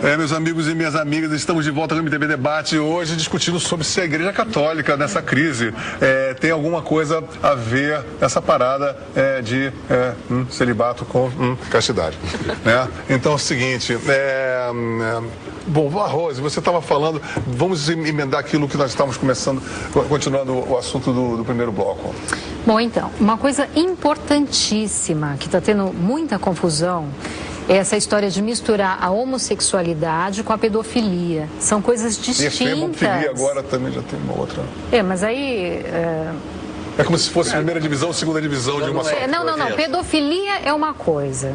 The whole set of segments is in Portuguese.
Meus amigos e minhas amigas, estamos de volta no MTV Debate hoje discutindo sobre se a Igreja Católica nessa crise tem alguma coisa a ver essa parada de celibato com castidade. Né? Então é o seguinte, bom, Rose, você estava falando, vamos emendar aquilo que nós estávamos continuando o assunto do primeiro bloco. Bom, então, uma coisa importantíssima que está tendo muita confusão é essa história de misturar a homossexualidade com a pedofilia. São coisas distintas. E a pedofilia agora também já tem uma outra. Mas aí... É como se fosse primeira divisão, segunda divisão de uma só. Não. Pedofilia é uma coisa.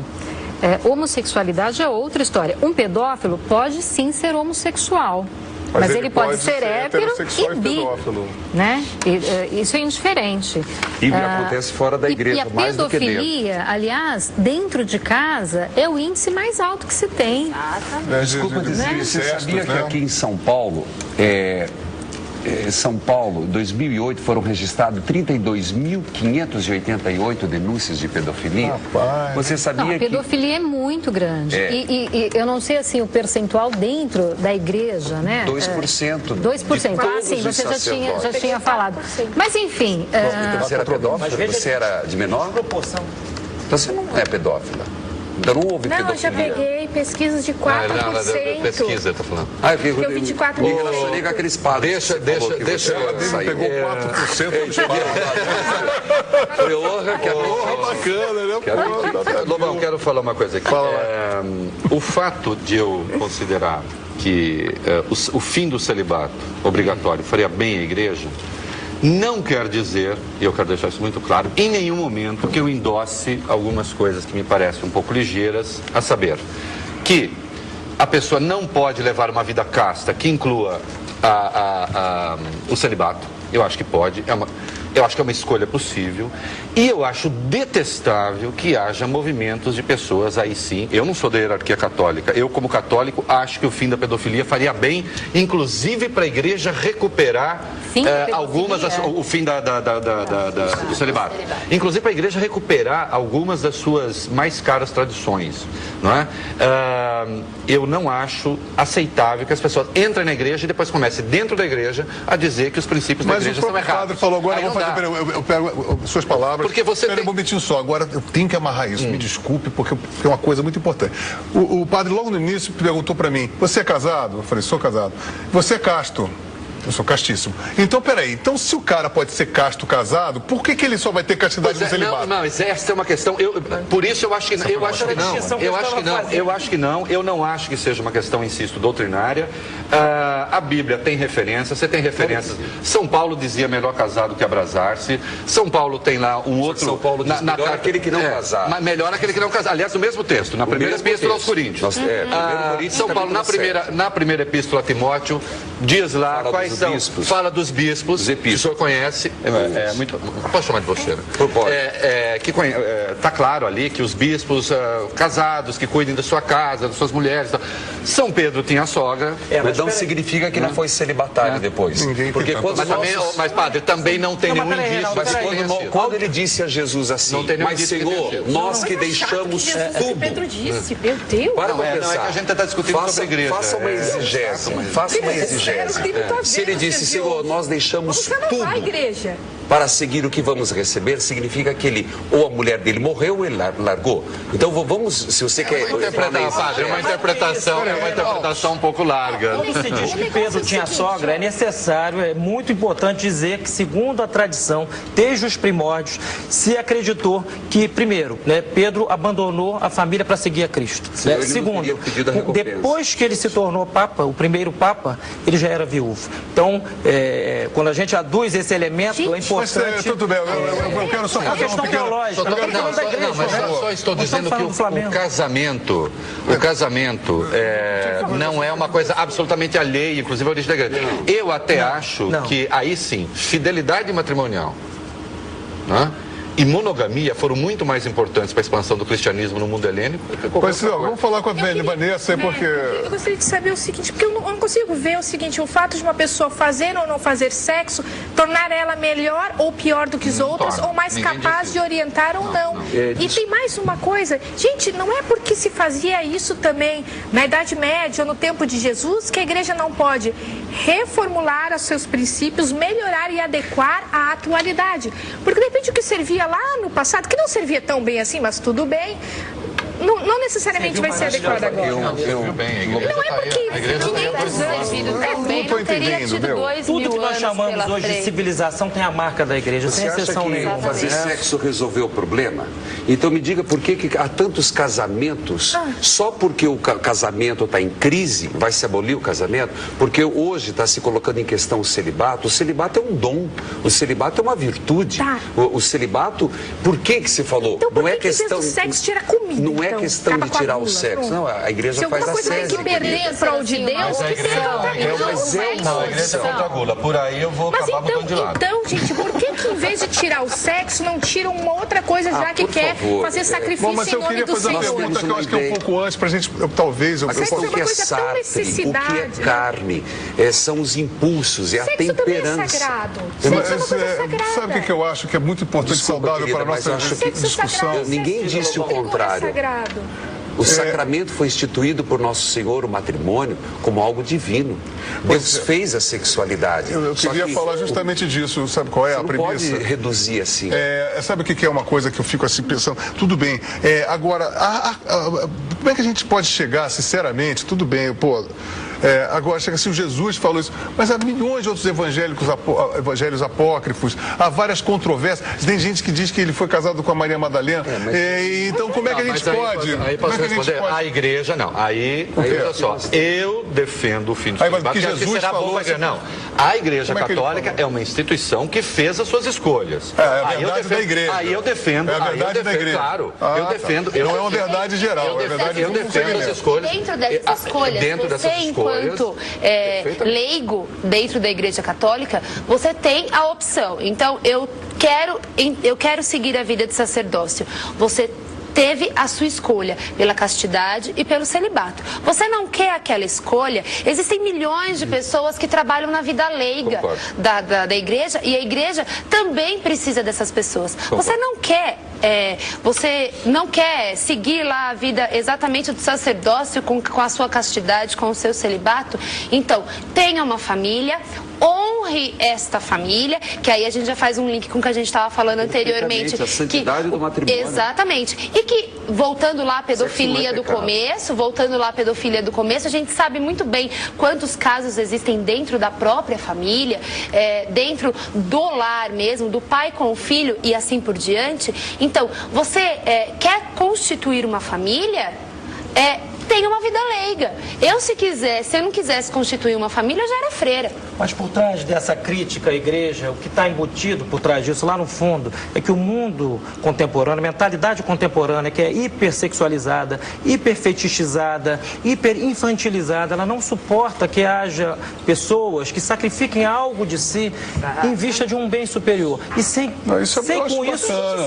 Homossexualidade é outra história. Um pedófilo pode sim ser homossexual. Mas ele pode ser hétero e bi, né? Isso é indiferente. E acontece fora da igreja, mais do que dentro. E a pedofilia, aliás, dentro de casa, é o índice mais alto que se tem. Desculpa dizer, você sabia que aqui em São Paulo, São Paulo, 2008, foram registrados 32.588 denúncias de pedofilia? Rapaz. Você sabia que... A pedofilia é muito grande. E eu não sei, assim, o percentual dentro da igreja, né? 2%. 2%. Sim, você já tinha falado. Mas, enfim... Você era pedófila? Você era de menor? Proporção. Então você não é pedófila. Então não houve pedofilia. Não, eu já peguei pesquisas de 4%. Pesquisa, eu tô falando. Eu vi de 4%. Liga aqueles padres. Deixa. Ela pegou 4%. Foi honra que Bacana, né? Lobão, quero falar uma coisa aqui. O fato de eu considerar que o fim do celibato obrigatório faria bem à igreja, não quer dizer, e eu quero deixar isso muito claro, em nenhum momento que eu endosse algumas coisas que me parecem um pouco ligeiras, a saber, que a pessoa não pode levar uma vida casta que inclua o celibato. Eu acho que pode, eu acho que é uma escolha possível. E eu acho detestável que haja movimentos de pessoas, aí sim, eu não sou da hierarquia católica, eu como católico acho que o fim da pedofilia faria bem, inclusive para a igreja recuperar o fim do celibato. Inclusive para a igreja recuperar algumas das suas mais caras tradições. Não é? Eu não acho aceitável que as pessoas entrem na igreja e depois comecem dentro da igreja a dizer que os princípios da igreja são errados. Mas o padre falou agora, eu pego suas palavras. Porque você um momentinho só, agora eu tenho que amarrar isso, me desculpe, porque é uma coisa muito importante. O padre logo no início perguntou para mim, você é casado? Eu falei, sou casado. Você é casto? Eu sou castíssimo. Então, peraí. Então, se o cara pode ser casto casado, por que ele só vai ter castidade no celibato? Não, essa é uma questão... por isso eu acho que não. Eu acho que não. Eu não acho que seja uma questão, insisto, doutrinária. A Bíblia tem referências. Você tem referências. São Paulo dizia melhor casado que abrasar-se. São Paulo tem lá um outro... São Paulo diz melhor aquele que não casar. Mas melhor aquele que não casar. Aliás, no mesmo texto, na primeira epístola aos Coríntios. São Paulo, na primeira epístola a Timóteo, diz lá quais são. Fala dos bispos, que o senhor conhece. Posso chamar de você, né? Pode. Tá claro ali que os bispos casados, que cuidem da sua casa, das suas mulheres. São Pedro tinha a sogra. Mas não significa que não foi celibatário depois. Porque mas padre, também não tem nenhum indício. Quando ele disse a Jesus assim, mas Senhor, nós que deixamos tudo. Pedro disse, meu Deus. Para não, é que a gente está discutindo sobre a igreja. Faça uma exigese. Faça uma exigese. Se ele disse, Senhor, nós deixamos tudo para seguir o que vamos receber, significa que ele, ou a mulher dele morreu ou ele largou. Então vamos, se você quer... É uma interpretação um pouco larga. Quando se diz que Pedro tinha sogra, é necessário, é muito importante dizer que, segundo a tradição, desde os primórdios, se acreditou que, primeiro, Pedro abandonou a família para seguir a Cristo. Segundo, depois que ele se tornou papa, o primeiro papa, ele já era viúvo. Então, quando a gente aduz esse elemento, é importante... Mas, tudo bem, eu quero só fazer uma pequena... Só estou dizendo que o casamento não é uma coisa absolutamente alheia, inclusive à origem da igreja. Eu até acho que, aí sim, fidelidade matrimonial, né? e monogamia foram muito mais importantes para a expansão do cristianismo no mundo helênico. Vamos falar com a Vanessa, porque... Eu gostaria de saber o seguinte, porque eu não consigo ver o seguinte, o fato de uma pessoa fazer ou não fazer sexo, tornar ela melhor ou pior do que as outras, ou mais capaz de orientar ou não. E tem mais uma coisa, gente, não é porque se fazia isso também na Idade Média ou no tempo de Jesus que a igreja não pode reformular os seus princípios, melhorar e adequar à atualidade. Porque de repente o que servia lá no passado, que não servia tão bem assim, mas tudo bem, não necessariamente vai ser adequado agora. Não é porque 500 anos também não teria tido 2 Tudo mil que nós anos chamamos pela hoje de frente. civilização tem a marca da igreja, sem exceção nenhuma. Fazer sexo resolveu o problema? Então me diga por que há tantos casamentos, só porque o casamento está em crise, vai se abolir o casamento? Porque hoje está se colocando em questão o celibato. O celibato é um dom, o celibato é uma virtude. O celibato, por que se falou? Então, não é questão... o sexo tira comida, não é então, questão de tirar o sexo. pronto. Não, a igreja Se faz alguma a coisa tem sese. que perder em prol de Deus, Mas a que igreja seja não, a igreja é contra a gula. Por aí eu vou Mas acabar mudando de lado. então, gente, por que em vez de tirar o sexo, não tiram uma outra coisa, já que por quer favor. fazer sacrifício Bom, mas em eu nome queria do fazer uma Senhor? pergunta que eu acho que é um pouco antes, pra gente, talvez... A questão Sexo é que uma é coisa tão Sartre, o que necessidade, é né? carne, são os impulsos, é a Sexo também é temperança. sagrado. Mas, Sexo é uma coisa sagrada. sabe o que eu acho que é muito importante e Desculpa, saudável querida, para a mas nossa acho que- Sexo é discussão? sagrado. Ninguém Sexo disse o é contrário. sagrado. O sacramento foi instituído por Nosso Senhor, o matrimônio, como algo divino. Deus fez a sexualidade. Eu Só queria que falar justamente disso, sabe qual é você a não premissa? pode reduzir assim. Sabe o que é uma coisa que eu fico assim pensando? Tudo bem, agora, como é que a gente pode chegar, sinceramente, tudo bem, pô... agora, chega assim, o Jesus falou isso, mas há milhões de outros evangelhos apócrifos, há várias controvérsias. Tem gente que diz que ele foi casado com a Maria Madalena. Então, como é que a gente pode? Aí posso responder, a igreja não. Aí, olha só, eu defendo o fim do celibato, que porque acho que Jesus será bom falou pra igreja. assim- Não, a igreja Como é que ele católica falou? é uma instituição que fez as suas escolhas. É a Aí eu verdade defendo- da igreja. Aí eu defendo. É a aí eu verdade da defendo, igreja. Claro, Ah, eu tá. defendo. Não é uma verdade geral, é verdade Eu de um defendo as segmento. escolhas. Dentro dessas escolhas, Dentro você, dessas escolhas, enquanto perfeitamente. leigo dentro da Igreja Católica, você tem a opção. Então, eu quero seguir a vida de sacerdócio. Você teve a sua escolha pela castidade e pelo celibato. Você não quer aquela escolha? Existem milhões de pessoas que trabalham na vida leiga da igreja, e a igreja também precisa dessas pessoas. Você não quer seguir lá a vida exatamente do sacerdócio com a sua castidade, com o seu celibato? Então, tenha uma família, honre esta família, que aí a gente já faz um link com o que a gente estava falando anteriormente. A santidade do matrimônio. Exatamente. E que, voltando lá à pedofilia do começo, a gente sabe muito bem quantos casos existem dentro da própria família, dentro do lar mesmo, do pai com o filho e assim por diante. Então, você quer constituir uma família? Tenha uma vida leiga. Se eu não quisesse constituir uma família, eu já era freira. Mas por trás dessa crítica à igreja, o que está embutido por trás disso, lá no fundo, é que o mundo contemporâneo, a mentalidade contemporânea, que é hipersexualizada, hiperfetichizada, hiperinfantilizada, ela não suporta que haja pessoas que sacrifiquem algo de si em vista de um bem superior. E sem com isso...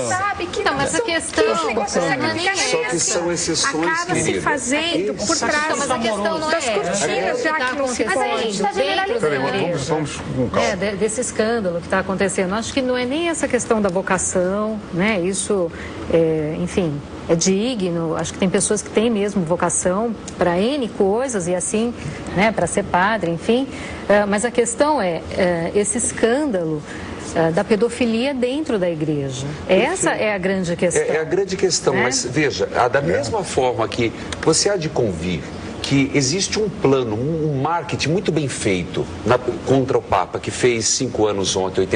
Sabe que Então, essa questão... Só que são exceções, acaba se querida. fazendo por trás Mas a questão não é das cortinas, já que não se Mas a gente está generalizando. Vamos com calma. Desse escândalo que está acontecendo. Acho que não é nem essa questão da vocação, né? Isso, enfim, é digno. Acho que tem pessoas que têm mesmo vocação para N coisas e assim, né? Para ser padre, enfim. Mas a questão é esse escândalo da pedofilia dentro da igreja. Essa é a grande questão. É a grande questão, né? mas veja, da mesma forma que você há de convir que existe um plano, um marketing muito bem feito contra o Papa, que fez 5 anos ontem, 80